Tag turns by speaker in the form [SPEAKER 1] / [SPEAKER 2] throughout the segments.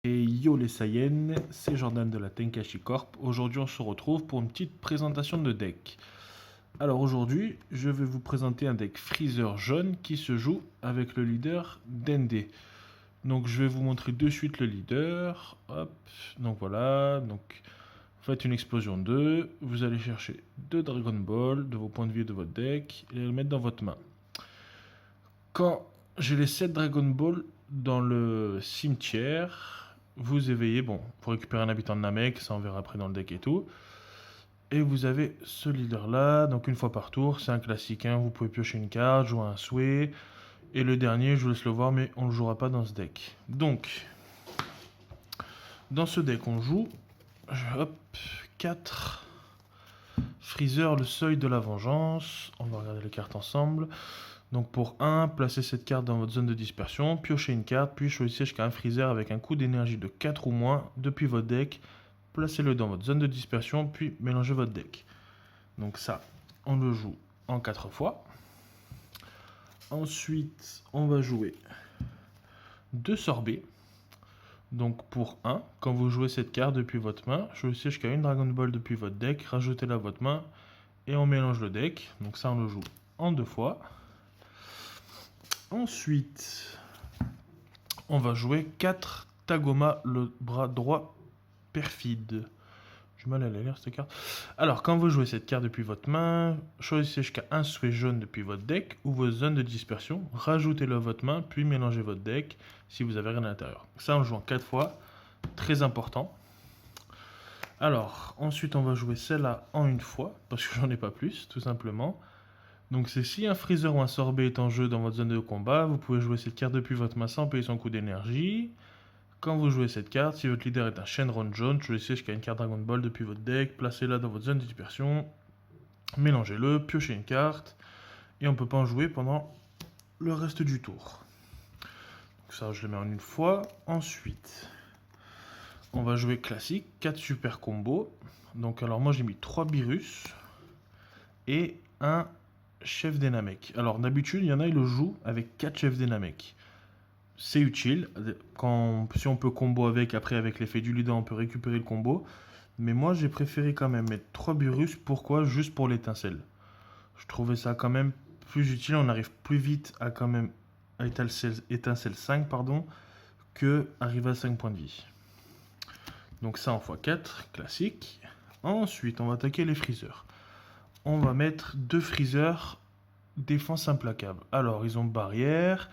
[SPEAKER 1] Et yo les Saiyans, c'est Jordan de la Tenkashi Corp. Aujourd'hui on se retrouve pour une petite présentation de deck. Alors aujourd'hui, je vais vous présenter un deck Freezer jaune qui se joue avec le leader Dende. Donc je vais vous montrer de suite le leader. Hop, donc voilà, donc faites une explosion 2. Vous allez chercher 2 Dragon Ball de vos points de vie de votre deck et les mettre dans votre main. Quand j'ai les 7 Dragon Ball dans le cimetière, vous éveillez, bon, pour récupérer un habitant de Namek, ça on verra après dans le deck et tout. Et vous avez ce leader là, donc une fois par tour, c'est un classique, hein, vous pouvez piocher une carte, jouer un souhait. Et le dernier, je vous laisse le voir, mais on ne le jouera pas dans ce deck. Donc, dans ce deck, on joue, hop, 4 Freezer, le seuil de la vengeance. On va regarder les cartes ensemble. Donc pour 1, placez cette carte dans votre zone de dispersion, piochez une carte, puis choisissez jusqu'à un Freezer avec un coût d'énergie de 4 ou moins depuis votre deck. Placez-le dans votre zone de dispersion, puis mélangez votre deck. Donc ça, on le joue en 4 fois. Ensuite, on va jouer 2 sorbets. Donc pour 1, quand vous jouez cette carte depuis votre main, choisissez jusqu'à une Dragon Ball depuis votre deck, rajoutez-la à votre main et on mélange le deck. Donc ça, on le joue en 2 fois. Ensuite, on va jouer 4 Tagoma, le bras droit perfide. J'ai mal à la lire cette carte. Alors, quand vous jouez cette carte depuis votre main, choisissez jusqu'à un souhait jaune depuis votre deck ou vos zones de dispersion, rajoutez-le à votre main, puis mélangez votre deck si vous avez rien à l'intérieur. Ça, on joue en 4 fois. Très important. Alors, ensuite, on va jouer celle-là en une fois, parce que j'en ai pas plus, tout simplement. Donc c'est si un Freezer ou un sorbet est en jeu dans votre zone de combat, vous pouvez jouer cette carte depuis votre main sans payer son coût d'énergie. Quand vous jouez cette carte, si votre leader est un Shenron jaune, choisissez jusqu'à une carte Dragon Ball depuis votre deck, placez-la dans votre zone de dispersion, mélangez-le, piochez une carte, et on ne peut pas en jouer pendant le reste du tour. Donc ça, je le mets en une fois. Ensuite, on va jouer classique, 4 super combos. Donc alors moi j'ai mis 3 Beerus et un chef des Namek. Alors d'habitude, il y en a, ils le jouent avec 4 chefs des Namek. C'est utile. Si on peut combo avec, après avec l'effet du leader, on peut récupérer le combo. Mais moi, j'ai préféré quand même mettre 3 Burus. Pourquoi? Juste pour l'étincelle. Je trouvais ça quand même plus utile. On arrive plus vite à quand même à étincelle 5, pardon, que arriver à 5 points de vie. Donc ça en x4, classique. Ensuite, on va attaquer les freezers. On va mettre 2 freezers défense implacable. Alors, ils ont barrière.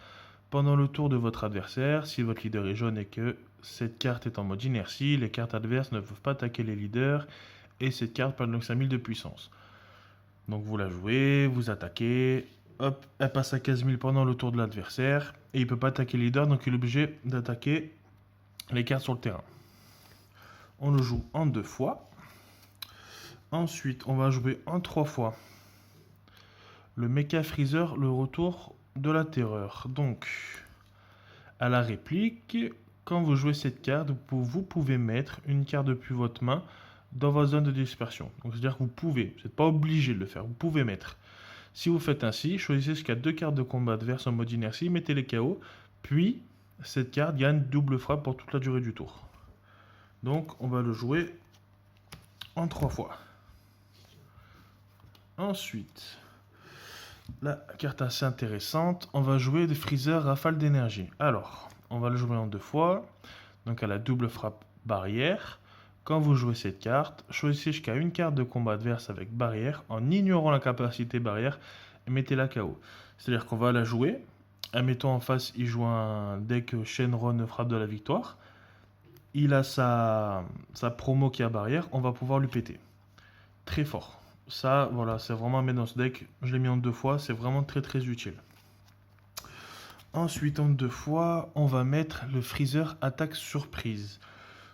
[SPEAKER 1] Pendant le tour de votre adversaire, si votre leader est jaune et que cette carte est en mode inertie, les cartes adverses ne peuvent pas attaquer les leaders et cette carte perd donc 5000 de puissance. Donc vous la jouez, vous attaquez, hop, elle passe à 15 000 pendant le tour de l'adversaire et il ne peut pas attaquer le leader, donc il est obligé d'attaquer les cartes sur le terrain. On le joue en 2 fois. Ensuite, on va jouer en 3 fois le Mecha Freezer, le retour de la terreur. Donc, à la réplique, quand vous jouez cette carte, vous pouvez mettre une carte depuis votre main dans votre zone de dispersion. Donc, c'est-à-dire que vous pouvez, vous n'êtes pas obligé de le faire, vous pouvez mettre. Si vous faites ainsi, choisissez jusqu'à 2 cartes de combat adverses en mode inertie, mettez-les KO, puis cette carte gagne double frappe pour toute la durée du tour. Donc, on va le jouer en 3 fois. Ensuite, la carte assez intéressante, on va jouer des Freezer rafale d'énergie. Alors, on va le jouer en 2 fois. Donc à la double frappe barrière. Quand vous jouez cette carte, choisissez jusqu'à une carte de combat adverse avec barrière en ignorant la capacité barrière et mettez-la KO. C'est-à-dire qu'on va la jouer. Admettons en face, il joue un deck Shenron frappe de la victoire. Il a sa promo qui a barrière, on va pouvoir lui péter. Très fort. Ça, voilà, c'est vraiment à mettre dans ce deck. Je l'ai mis en 2 fois, c'est vraiment très très utile. Ensuite, en 2 fois, on va mettre le Freezer attaque surprise.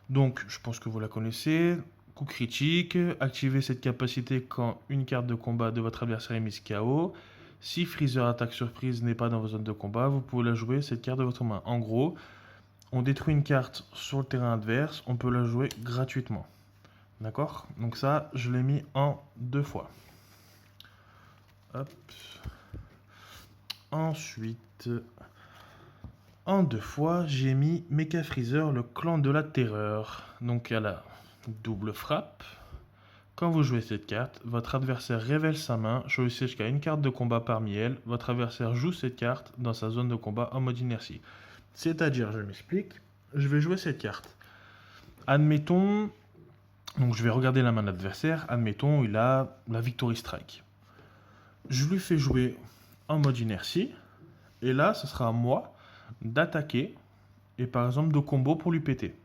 [SPEAKER 1] Donc, je pense que vous la connaissez. Coup critique, activez cette capacité quand une carte de combat de votre adversaire est mise KO. Si Freezer attaque surprise n'est pas dans vos zones de combat, vous pouvez la jouer cette carte de votre main. En gros, on détruit une carte sur le terrain adverse, on peut la jouer gratuitement. D'accord? Donc ça, je l'ai mis en 2 fois. Hop. Ensuite, En 2 fois, j'ai mis Mecha Freezer, le clan de la terreur. Donc à la double frappe. Quand vous jouez cette carte, votre adversaire révèle sa main, choisissez jusqu'à une carte de combat parmi elles. Votre adversaire joue cette carte dans sa zone de combat en mode inertie. C'est-à-dire, je m'explique, je vais jouer cette carte. Admettons, donc je vais regarder la main de l'adversaire, admettons, il a la Victory Strike. Je lui fais jouer en mode inertie, et là, ce sera à moi d'attaquer, et par exemple de combo pour lui péter.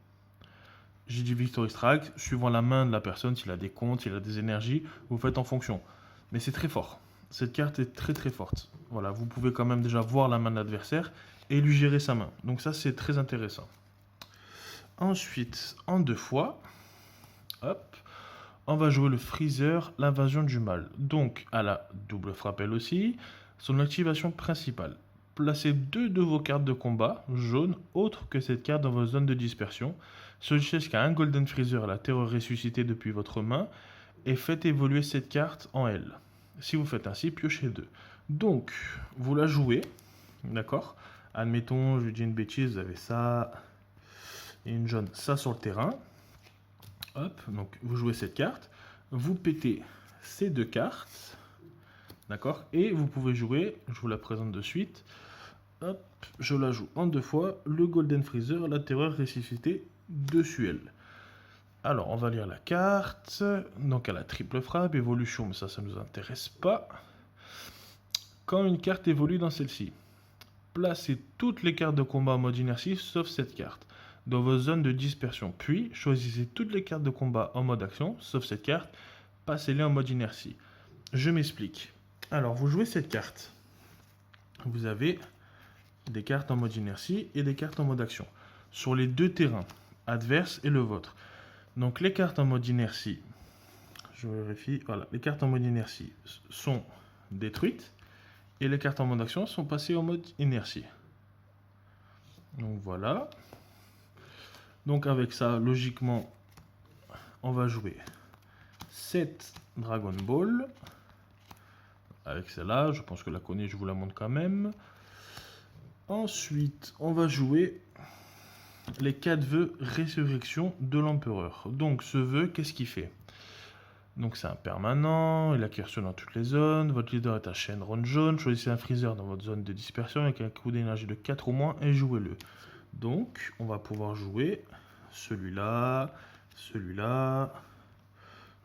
[SPEAKER 1] J'ai dit Victory Strike, suivant la main de la personne, s'il a des comptes, s'il a des énergies, vous faites en fonction. Mais c'est très fort. Cette carte est très très forte. Voilà, vous pouvez quand même déjà voir la main de l'adversaire et lui gérer sa main. Donc ça, c'est très intéressant. Ensuite, en 2 fois, hop, on va jouer le Freezer, l'invasion du mal. Donc, à la double frappe elle aussi, son activation principale. Placez 2 de vos cartes de combat jaunes autres que cette carte dans vos zones de dispersion. Choisissez jusqu'à un Golden Freezer, la terreur ressuscitée depuis votre main, et faites évoluer cette carte en L. Si vous faites ainsi, piochez 2. Donc, vous la jouez, d'accord? Admettons, je dis une bêtise, vous avez ça et une jaune, ça sur le terrain. Hop, donc vous jouez cette carte, vous pétez ces 2 cartes, d'accord? Et vous pouvez jouer, je vous la présente de suite, hop, je la joue en 2 fois, le Golden Freezer, la terreur ressuscitée dessus elle. Alors, on va lire la carte. Donc, à la triple frappe, évolution, mais ça ne nous intéresse pas. Quand une carte évolue dans celle-ci, placez toutes les cartes de combat en mode inertie, sauf cette carte, dans vos zones de dispersion. Puis, choisissez toutes les cartes de combat en mode action, sauf cette carte, passez-les en mode inertie. Je m'explique. Alors, vous jouez cette carte. Vous avez des cartes en mode inertie et des cartes en mode action. Sur les 2 terrains, adverse et le vôtre. Donc les cartes en mode inertie, je vérifie, voilà, les cartes en mode inertie sont détruites et les cartes en mode action sont passées en mode inertie. Donc voilà. Donc avec ça, logiquement, on va jouer 7 Dragon Ball. Avec celle-là, je pense que la connais, je vous la montre quand même. Ensuite, on va jouer les 4 vœux résurrection de l'empereur. Donc ce vœu, qu'est-ce qu'il fait? Donc c'est un permanent, il acquiert dans toutes les zones, votre leader est un Shenron jaune, choisissez un freezer dans votre zone de dispersion avec un coût d'énergie de 4 ou moins et jouez-le. Donc on va pouvoir jouer celui-là, celui-là,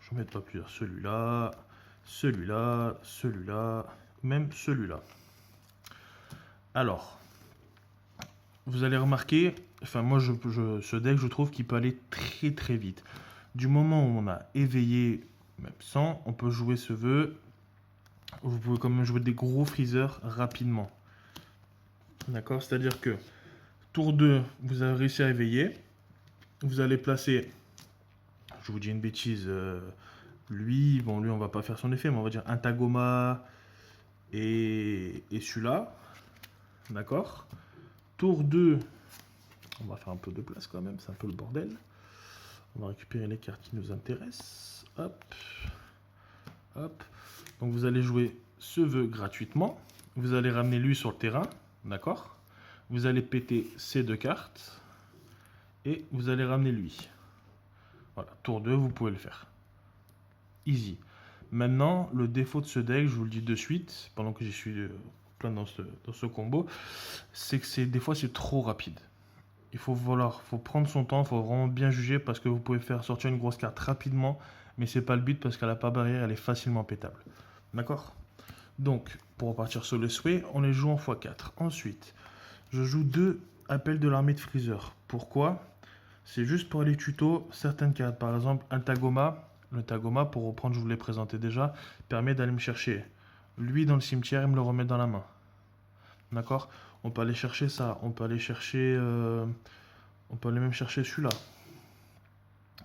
[SPEAKER 1] je ne vais mettre pas plusieurs, celui-là, celui-là, celui-là, même celui-là. Alors, vous allez remarquer, enfin moi ce deck je trouve qu'il peut aller très très vite. Du moment où on a éveillé, même sans, on peut jouer ce vœu. Vous pouvez quand même jouer des gros freezers rapidement. D'accord? C'est-à-dire que tour 2, vous avez réussi à éveiller. Vous allez placer, je vous dis une bêtise, lui on va pas faire son effet, mais on va dire un Tagoma et celui-là. D'accord? Tour 2, on va faire un peu de place quand même, c'est un peu le bordel. On va récupérer les cartes qui nous intéressent. Hop. Hop. Donc vous allez jouer ce vœu gratuitement. Vous allez ramener lui sur le terrain. D'accord? Vous allez péter ces 2 cartes. Et vous allez ramener lui. Voilà. Tour 2, vous pouvez le faire. Easy. Maintenant, le défaut de ce deck, je vous le dis de suite, pendant que j'y suis plein dans ce combo, c'est que des fois c'est trop rapide. Il faut prendre son temps, il faut vraiment bien juger parce que vous pouvez faire sortir une grosse carte rapidement, mais c'est pas le but parce qu'elle n'a pas barrière, elle est facilement pétable. D'accord? Donc, pour repartir sur le souhait, on les joue en x4. Ensuite, je joue 2 appels de l'armée de Freezer. Pourquoi? C'est juste pour aller tuto certaines cartes. Par exemple, un Tagoma. Le Tagoma, pour reprendre, je vous l'ai présenté déjà, permet d'aller me chercher lui dans le cimetière et me le remettre dans la main. D'accord? On peut aller chercher ça, on peut aller chercher, on peut aller même chercher celui-là.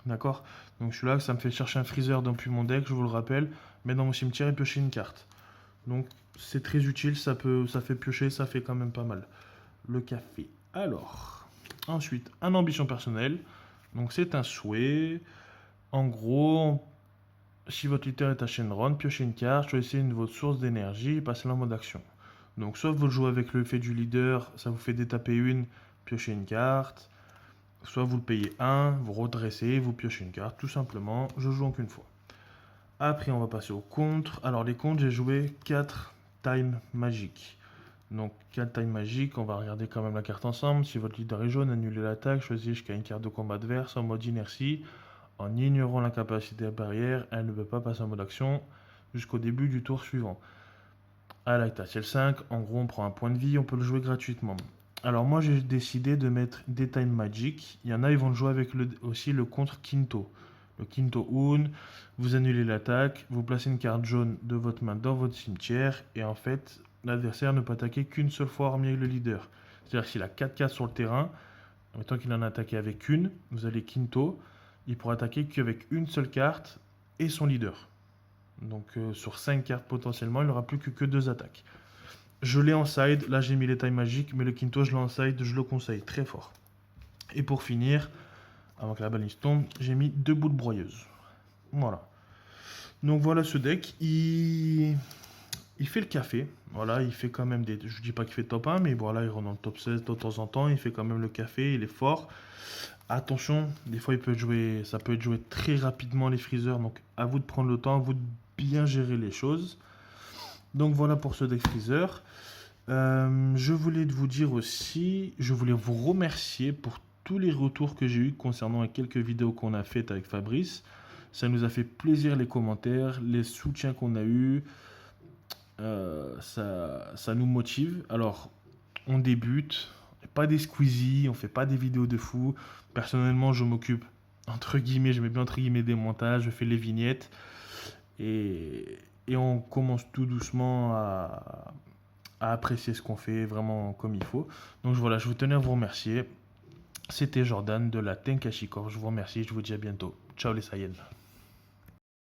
[SPEAKER 1] D'accord? Donc celui-là, ça me fait chercher un freezer depuis mon deck, je vous le rappelle, mettre dans mon cimetière et piocher une carte. Donc c'est très utile, ça fait piocher, ça fait quand même pas mal. Le café. Alors, ensuite, un ambition personnelle. Donc c'est un souhait. En gros, si votre leader est à Shenron, piochez une carte, choisissez une de vos sources d'énergie et passez-la en mode action. Donc soit vous le jouez avec le fait du leader, ça vous fait détaper une, piocher une carte. Soit vous le payez 1, vous redressez, vous piochez une carte, tout simplement. Je joue en qu'une fois. Après, on va passer aux contres. Alors, les contres, j'ai joué 4 time magiques. Donc, 4 time magiques, on va regarder quand même la carte ensemble. Si votre leader est jaune, annulez l'attaque, choisissez jusqu'à une carte de combat adverse en mode inertie. En ignorant la capacité à barrière, elle ne peut pas passer en mode action jusqu'au début du tour suivant. À la Tatiel 5, en gros, on prend un point de vie, on peut le jouer gratuitement. Alors moi j'ai décidé de mettre des Time Magic. Il y en a, ils vont le jouer avec aussi le contre Quinto. Le Quinto Un, vous annulez l'attaque, vous placez une carte jaune de votre main dans votre cimetière, et en fait, l'adversaire ne peut attaquer qu'une seule fois hormis avec le leader. C'est-à-dire s'il a 4 cartes sur le terrain, mettons qu'il en a attaqué avec une, vous allez Quinto, il pourra attaquer qu'avec une seule carte et son leader. Donc sur 5 cartes potentiellement, il n'aura plus que 2 attaques. Je l'ai en side, là j'ai mis les tailles magiques, mais le Quinto je l'ai en side, je le conseille très fort. Et pour finir, avant que la balise tombe, j'ai mis 2 boules broyeuses. Voilà. Donc voilà ce deck, il fait le café. Voilà, il fait quand même des... Je dis pas qu'il fait top 1, mais voilà, il rentre dans le top 16 de temps en temps, il fait quand même le café, il est fort. Attention, des fois ça peut être joué très rapidement les freezers, donc à vous de prendre le temps, à vous de bien gérer les choses. Donc voilà pour ce deck freezer. Je voulais vous dire aussi, je voulais vous remercier pour tous les retours que j'ai eu concernant les quelques vidéos qu'on a faites avec Fabrice. Ça nous a fait plaisir les commentaires, les soutiens qu'on a eu. Ça nous motive. Alors, on débute, pas des squeezies, on fait pas des vidéos de fou. Personnellement, je m'occupe, entre guillemets, je mets bien entre guillemets des montages, je fais les vignettes. Et on commence tout doucement à apprécier ce qu'on fait vraiment comme il faut. Donc voilà, je vous tenais à vous remercier. C'était Jordan de la Tenkaichi Corp. Je vous remercie, je vous dis à bientôt. Ciao les Saiyans.